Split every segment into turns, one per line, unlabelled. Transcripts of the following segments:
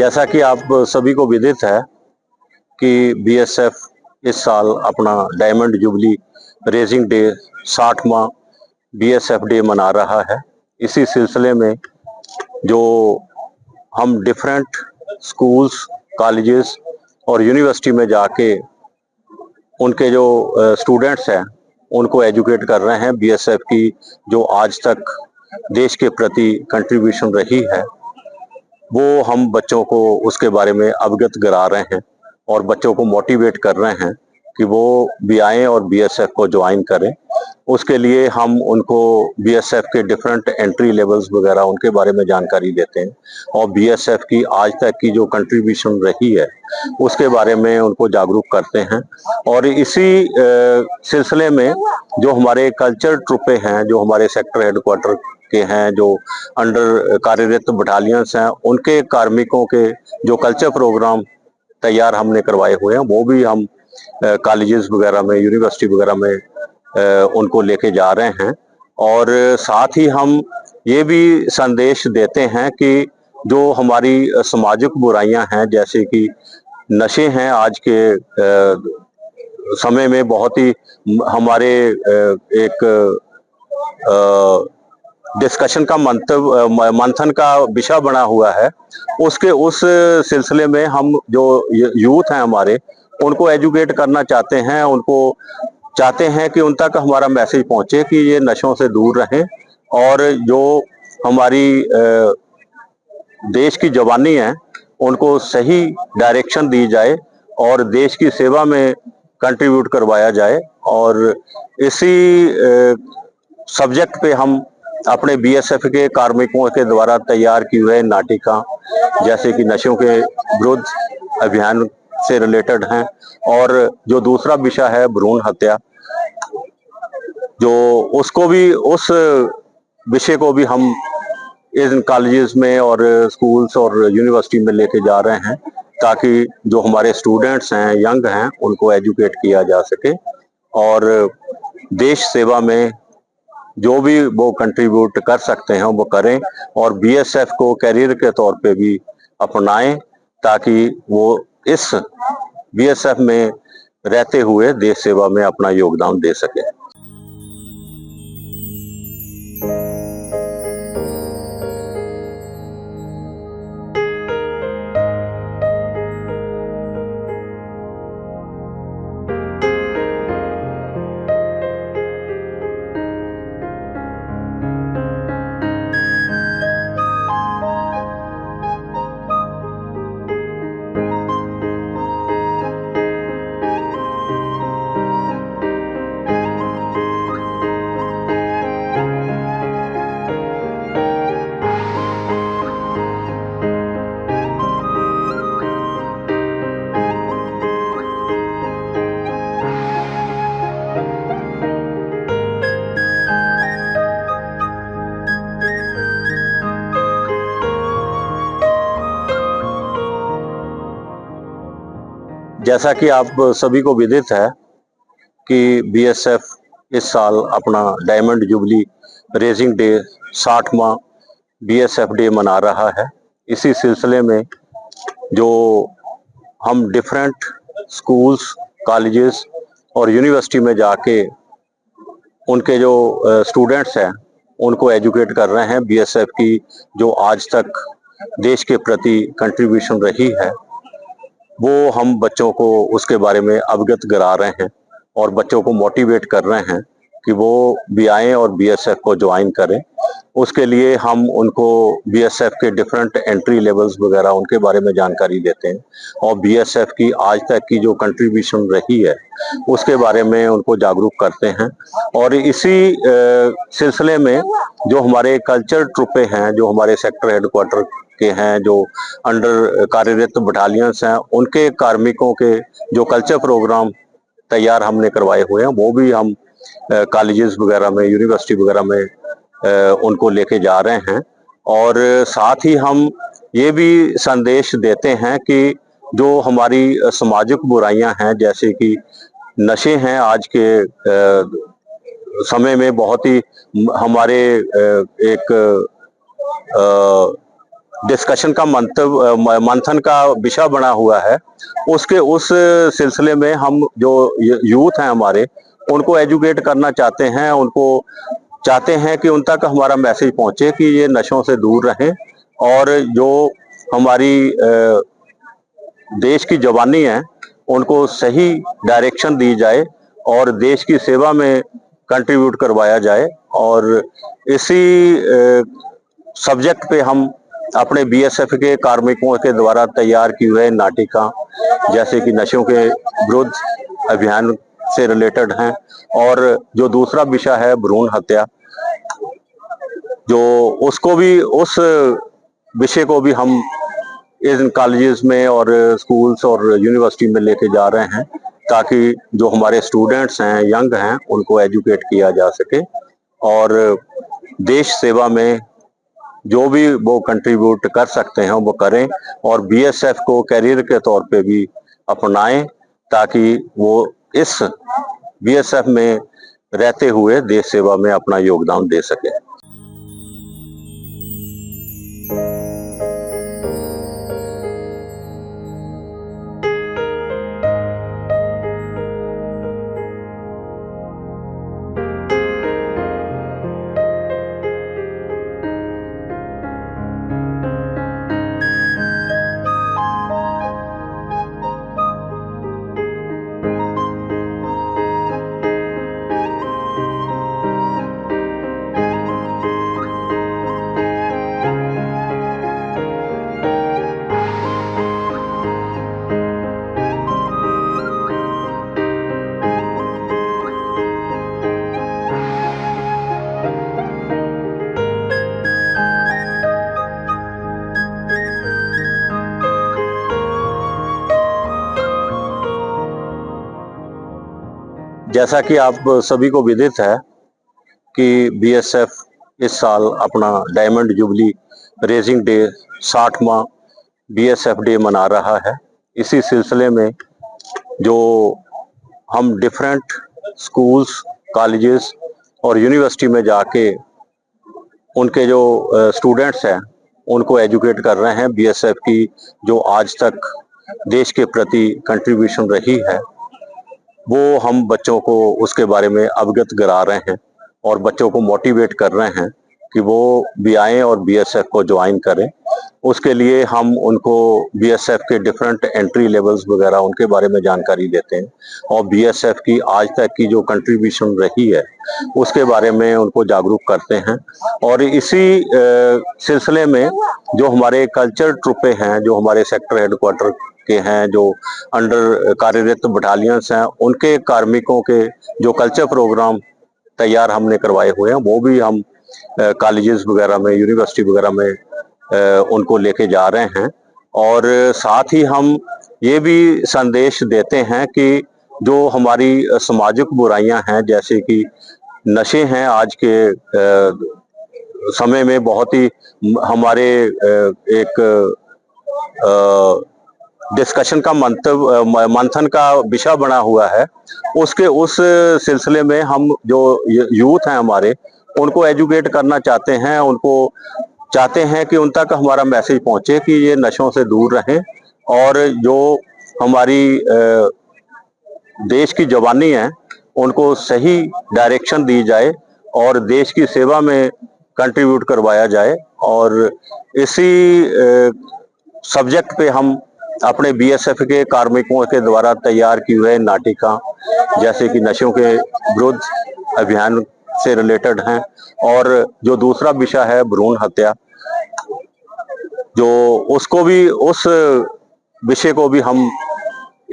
जैसा कि आप सभी को विदित है कि बीएसएफ इस साल अपना डायमंड जुबली रेजिंग डे 60वां बीएसएफ डे मना रहा है। इसी सिलसिले में जो हम डिफरेंट स्कूल्स, कॉलेजेस और यूनिवर्सिटी में जाके उनके जो स्टूडेंट्स हैं उनको एजुकेट कर रहे हैं। बीएसएफ की जो आज तक देश के प्रति कंट्रीब्यूशन रही है वो हम बच्चों को उसके बारे में अवगत करा रहे हैं और बच्चों को मोटिवेट कर रहे हैं कि वो भी आएँ और बीएसएफ को ज्वाइन करें। उसके लिए हम उनको बीएसएफ के डिफरेंट एंट्री लेवल्स वगैरह उनके बारे में जानकारी देते हैं और बीएसएफ की आज तक की जो कंट्रीब्यूशन रही है उसके बारे में उनको जागरूक करते हैं। और इसी सिलसिले में जो हमारे कल्चर ट्रुपे हैं, जो हमारे सेक्टर हेडक्वार्टर के हैं, जो अंडर कार्यरत बटालियंस हैं, उनके कार्मिकों के जो कल्चर प्रोग्राम तैयार हमने करवाए हुए हैं वो भी हम कॉलेजेस वगैरह में, यूनिवर्सिटी वगैरह में उनको लेके जा रहे हैं। और साथ ही हम ये भी संदेश देते हैं कि जो हमारी सामाजिक बुराइयां हैं, जैसे कि नशे हैं, आज के समय में बहुत ही हमारे एक डिस्कशन का मंथन का विषय बना हुआ है। उस सिलसिले में हम जो यूथ हैं हमारे, उनको एजुकेट करना चाहते हैं, उनको चाहते हैं कि उन तक हमारा मैसेज पहुंचे कि ये नशों से दूर रहें और जो हमारी देश की जवानी है उनको सही डायरेक्शन दी जाए और देश की सेवा में कंट्रीब्यूट करवाया जाए। और इसी सब्जेक्ट पे हम अपने बीएसएफ के कार्मिकों के द्वारा तैयार की हुए नाटिका, जैसे कि नशों के विरुद्ध अभियान से रिलेटेड हैं, और जो दूसरा विषय है भ्रूण हत्या, जो उसको भी उस विषय को भी हम इन कॉलेजेस में और स्कूल्स और यूनिवर्सिटी में लेके जा रहे हैं ताकि जो हमारे स्टूडेंट्स हैं, यंग हैं, उनको एजुकेट किया जा सके और देश सेवा में जो भी वो कंट्रीब्यूट कर सकते हैं वो करें और बीएसएफ को कैरियर के तौर पे भी अपनाएं ताकि वो इस बीएसएफ में रहते हुए देश सेवा में अपना योगदान दे सके। जैसा कि आप सभी को विदित है कि बीएसएफ इस साल अपना डायमंड जुबली रेजिंग डे 60वां बीएसएफ डे मना रहा है। इसी सिलसिले में जो हम डिफरेंट स्कूल्स, कॉलेजेस और यूनिवर्सिटी में जाके उनके जो स्टूडेंट्स हैं उनको एजुकेट कर रहे हैं। बीएसएफ की जो आज तक देश के प्रति कंट्रीब्यूशन रही है वो हम बच्चों को उसके बारे में अवगत करा रहे हैं और बच्चों को मोटिवेट कर रहे हैं कि वो भी आएँ और बीएसएफ को ज्वाइन करें। उसके लिए हम उनको बीएसएफ के डिफरेंट एंट्री लेवल्स वगैरह उनके बारे में जानकारी देते हैं और बीएसएफ की आज तक की जो कंट्रीब्यूशन रही है उसके बारे में उनको जागरूक करते हैं। और इसी सिलसिले में जो हमारे कल्चर ट्रुपे हैं, जो हमारे सेक्टर हेडक्वार्टर के हैं, जो अंडर कार्यरत बटालियंस हैं, उनके कार्मिकों के जो कल्चर प्रोग्राम तैयार हमने करवाए हुए हैं वो भी हम कॉलेजेस वगैरह में, यूनिवर्सिटी वगैरह में उनको लेके जा रहे हैं। और साथ ही हम ये भी संदेश देते हैं कि जो हमारी सामाजिक बुराइयां हैं, जैसे कि नशे हैं, आज के समय में बहुत ही हमारे एक डिस्कशन का मंथन का विषय बना हुआ है। उस सिलसिले में हम जो यूथ हैं हमारे, उनको एजुकेट करना चाहते हैं, उनको चाहते हैं कि उन तक हमारा मैसेज पहुंचे कि ये नशों से दूर रहें और जो हमारी देश की जवानी है उनको सही डायरेक्शन दी जाए और देश की सेवा में कंट्रीब्यूट करवाया जाए। और इसी सब्जेक्ट पे हम अपने बीएसएफ के कार्मिकों के द्वारा तैयार की हुए नाटिका, जैसे कि नशों के विरुद्ध अभियान से रिलेटेड हैं, और जो दूसरा विषय है भ्रूण हत्या, जो उसको भी उस विषय को भी हम इन कॉलेजेस में और स्कूल्स और यूनिवर्सिटी में लेके जा रहे हैं, ताकि जो हमारे स्टूडेंट्स हैं, यंग हैं, उनको एजुकेट किया जा सके और देश सेवा में जो भी वो कंट्रीब्यूट कर सकते हैं वो करें और बीएसएफ को कैरियर के तौर पे भी अपनाएं, ताकि वो इस बीएसएफ में रहते हुए देश सेवा में अपना योगदान दे सके। जैसा कि आप सभी को विदित है कि बीएसएफ इस साल अपना डायमंड जुबली रेजिंग डे 60वां बीएसएफ डे मना रहा है। इसी सिलसिले में जो हम डिफरेंट स्कूल्स, कॉलेजेस और यूनिवर्सिटी में जाके उनके जो स्टूडेंट्स हैं उनको एजुकेट कर रहे हैं। बीएसएफ की जो आज तक देश के प्रति कंट्रीब्यूशन रही है वो हम बच्चों को उसके बारे में अवगत करा रहे हैं और बच्चों को मोटिवेट कर रहे हैं कि वो भी आएँ और बीएसएफ को ज्वाइन करें। उसके लिए हम उनको बीएसएफ के डिफरेंट एंट्री लेवल्स वगैरह उनके बारे में जानकारी देते हैं और बीएसएफ की आज तक की जो कंट्रीब्यूशन रही है उसके बारे में उनको जागरूक करते हैं। और इसी सिलसिले में जो हमारे कल्चर ट्रुपे हैं, जो हमारे सेक्टर हेडक्वार्टर के हैं, जो अंडर कार्यरत बटालियंस हैं, उनके कार्मिकों के जो कल्चर प्रोग्राम तैयार हमने करवाए हुए हैं वो भी हम कॉलेजेस वगैरह में, यूनिवर्सिटी वगैरह में उनको लेके जा रहे हैं। और साथ ही हम ये भी संदेश देते हैं कि जो हमारी सामाजिक बुराइयां हैं, जैसे कि नशे हैं, आज के समय में बहुत ही हमारे एक डिस्कशन का मंथन का विषय बना हुआ है। उस सिलसिले में हम जो यूथ हैं हमारे, उनको एजुकेट करना चाहते हैं, उनको चाहते हैं कि उन तक हमारा मैसेज पहुंचे कि ये नशों से दूर रहें और जो हमारी देश की जवानी है उनको सही डायरेक्शन दी जाए और देश की सेवा में कंट्रीब्यूट करवाया जाए। और इसी सब्जेक्ट पे हम अपने बीएसएफ के कार्मिकों के द्वारा तैयार की हुए नाटिका, जैसे कि नशों के विरुद्ध अभियान से रिलेटेड हैं, और जो दूसरा विषय है भ्रूण हत्या, जो उसको भी उस विषय को भी हम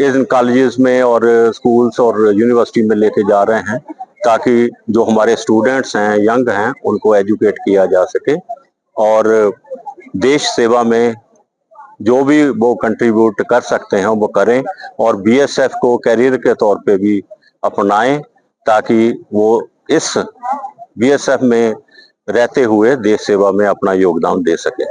इन कॉलेजेस में और स्कूल्स और यूनिवर्सिटी में लेके जा रहे हैं, ताकि जो हमारे स्टूडेंट्स हैं, यंग हैं, उनको एजुकेट किया जा सके और देश सेवा में जो भी वो कंट्रीब्यूट कर सकते हैं वो करें और बीएसएफ को कैरियर के तौर पे भी अपनाएं, ताकि वो इस बीएसएफ में रहते हुए देश सेवा में अपना योगदान दे सके।